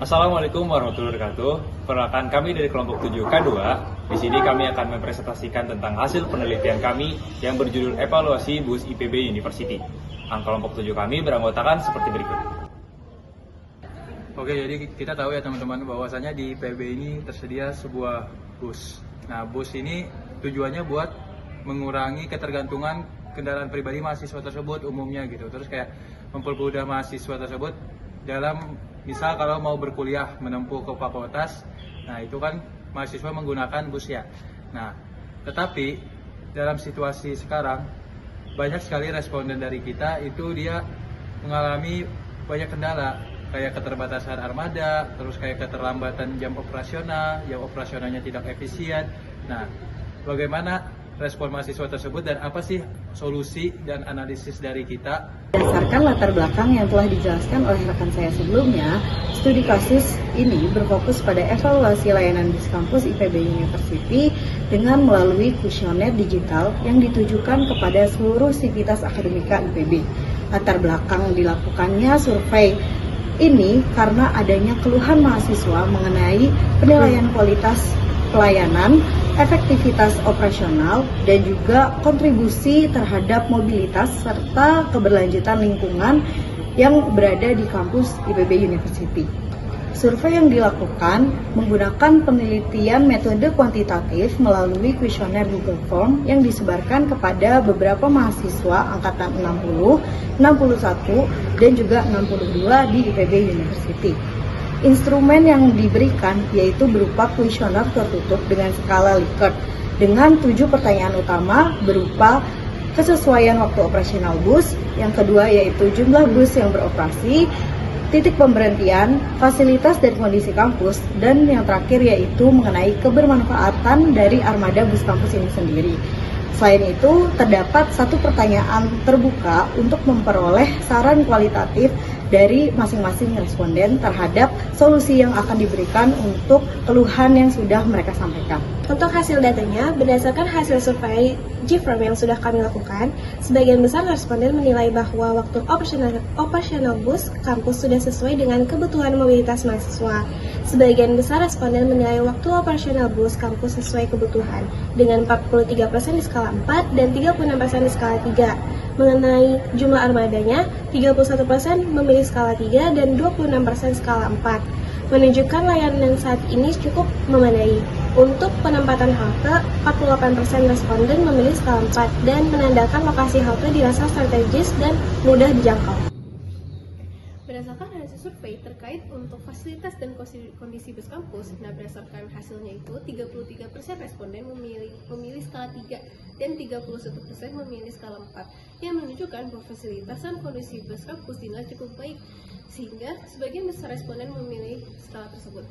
Assalamualaikum warahmatullahi wabarakatuh. Perkenalkan, kami dari kelompok 7K2. Di sini kami akan mempresentasikan tentang hasil penelitian kami yang berjudul Evaluasi BUS IPB University. Kelompok 7 kami beranggotakan seperti berikut. Oke, jadi kita tahu ya teman-teman bahwasanya di IPB ini tersedia sebuah bus. Nah, bus ini tujuannya buat mengurangi ketergantungan kendaraan pribadi mahasiswa tersebut umumnya gitu. Terus kayak mempermudah mahasiswa tersebut dalam misal kalau mau berkuliah menempuh ke fakultas, nah itu kan mahasiswa menggunakan bus ya. Nah, tetapi dalam situasi sekarang banyak sekali responden dari kita itu dia mengalami banyak kendala kayak keterbatasan armada, terus kayak keterlambatan jam operasional, yang operasionalnya tidak efisien. Nah, bagaimana respon mahasiswa tersebut dan apa sih solusi dan analisis dari kita? Berdasarkan latar belakang yang telah dijelaskan oleh rekan saya sebelumnya, studi kasus ini berfokus pada evaluasi layanan BUS kampus IPB University dengan melalui kuesioner digital yang ditujukan kepada seluruh sivitas akademika IPB. Latar belakang dilakukannya survei ini karena adanya keluhan mahasiswa mengenai penilaian kualitas pelayanan, efektivitas operasional, dan juga kontribusi terhadap mobilitas serta keberlanjutan lingkungan yang berada di kampus IPB University. Survei yang dilakukan menggunakan penelitian metode kuantitatif melalui kuesioner Google Form yang disebarkan kepada beberapa mahasiswa angkatan 60, 61, dan juga 62 di IPB University. Instrumen yang diberikan yaitu berupa kuesioner tertutup dengan skala Likert dengan 7 pertanyaan utama berupa kesesuaian waktu operasional bus, yang kedua yaitu jumlah bus yang beroperasi, titik pemberhentian, fasilitas dan kondisi kampus, dan yang terakhir yaitu mengenai kebermanfaatan dari armada bus kampus ini sendiri. Selain itu, terdapat satu pertanyaan terbuka untuk memperoleh saran kualitatif dari masing-masing responden terhadap solusi yang akan diberikan untuk keluhan yang sudah mereka sampaikan. Untuk hasil datanya, berdasarkan hasil survei G-Form yang sudah kami lakukan, sebagian besar responden menilai bahwa waktu operasional bus kampus sudah sesuai dengan kebutuhan mobilitas mahasiswa. Sebagian besar responden menilai waktu operasional bus kampus sesuai kebutuhan, dengan 43% di skala 4 dan 36% di skala 3. Mengenai jumlah armadanya, 31% memilih skala 3 dan 26% skala 4. Menunjukkan layanan saat ini cukup memadai. Untuk penempatan halte, 48% responden memilih skala 4 dan menandakan lokasi halte dirasa strategis dan mudah dijangkau. Berdasarkan hasil survei terkait untuk fasilitas dan kondisi bus kampus, berdasarkan hasilnya itu 33% responden memilih skala 3 dan 31% memilih skala 4 yang menunjukkan bahwa fasilitas dan kondisi bus kampus dinilai cukup baik, sehingga sebagian besar responden memilih skala tersebut.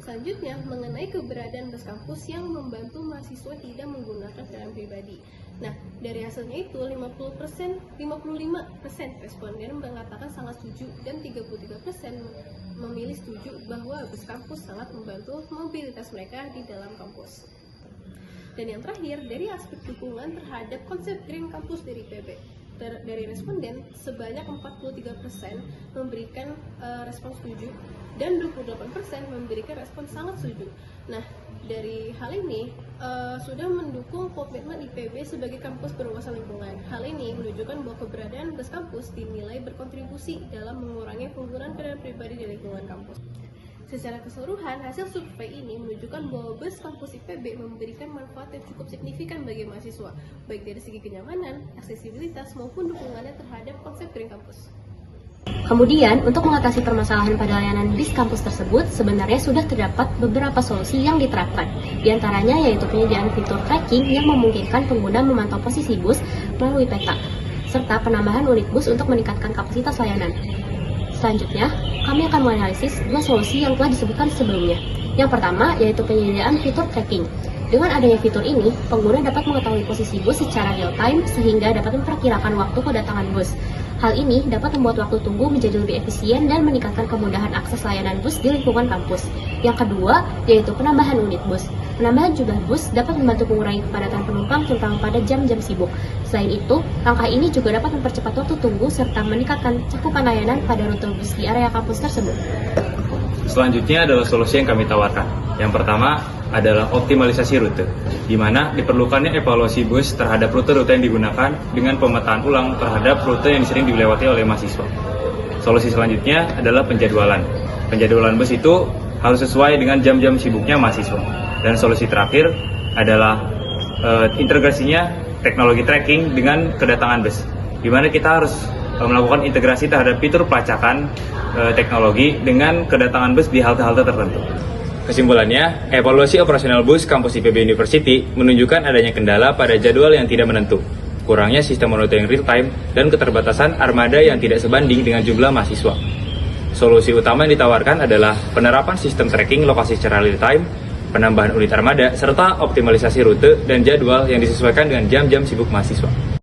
Selanjutnya, mengenai keberadaan bus kampus yang membantu mahasiswa tidak menggunakan kendaraan pribadi. Nah, dari hasilnya itu 55% responden mengatakan sangat setuju dan 33% memilih setuju bahwa bus kampus sangat membantu mobilitas mereka di dalam kampus. Dan yang terakhir, dari aspek dukungan terhadap konsep Green Campus dari IPB. Dari responden, sebanyak 43% memberikan respon setuju dan 28% memberikan respon sangat setuju. Nah, dari hal ini sudah mendukung komitmen IPB sebagai kampus berwawasan lingkungan. Hal ini menunjukkan bahwa keberadaan bus kampus dinilai berkontribusi dalam mengurangi penggunaan kendaraan pribadi di lingkungan kampus. Secara keseluruhan, hasil survei ini menunjukkan bahwa bus kampus IPB memberikan manfaat yang cukup signifikan bagi mahasiswa, baik dari segi kenyamanan, aksesibilitas, maupun dukungannya terhadap konsep Green Campus. Kemudian, untuk mengatasi permasalahan pada layanan BIS kampus tersebut, sebenarnya sudah terdapat beberapa solusi yang diterapkan. Di antaranya yaitu penyediaan fitur tracking yang memungkinkan pengguna memantau posisi bus melalui peta, serta penambahan unit bus untuk meningkatkan kapasitas layanan. Selanjutnya, kami akan menganalisis dua solusi yang telah disebutkan sebelumnya. Yang pertama, yaitu penyediaan fitur tracking. Dengan adanya fitur ini, pengguna dapat mengetahui posisi bus secara real-time sehingga dapat memperkirakan waktu kedatangan bus. Hal ini dapat membuat waktu tunggu menjadi lebih efisien dan meningkatkan kemudahan akses layanan bus di lingkungan kampus. Yang kedua, yaitu penambahan unit bus. Penambahan jumlah bus dapat membantu mengurangi kepadatan penumpang terutama pada jam-jam sibuk. Selain itu, langkah ini juga dapat mempercepat waktu tunggu serta meningkatkan cakupan layanan pada rute bus di area kampus tersebut. Selanjutnya adalah solusi yang kami tawarkan. Yang pertama adalah optimalisasi rute, di mana diperlukannya evaluasi bus terhadap rute-rute yang digunakan dengan pemetaan ulang terhadap rute yang sering dilewati oleh mahasiswa. Solusi selanjutnya adalah penjadwalan. Penjadwalan bus itu harus sesuai dengan jam-jam sibuknya mahasiswa. Dan solusi terakhir adalah integrasinya teknologi tracking dengan kedatangan bus, di mana kita harus melakukan integrasi terhadap fitur pelacakan teknologi dengan kedatangan bus di halte-halte tertentu. Kesimpulannya, evaluasi operasional bus kampus IPB University menunjukkan adanya kendala pada jadwal yang tidak menentu, kurangnya sistem monitoring real time, dan keterbatasan armada yang tidak sebanding dengan jumlah mahasiswa. Solusi utama yang ditawarkan adalah penerapan sistem tracking lokasi secara real time, penambahan unit armada, serta optimalisasi rute dan jadwal yang disesuaikan dengan jam-jam sibuk mahasiswa.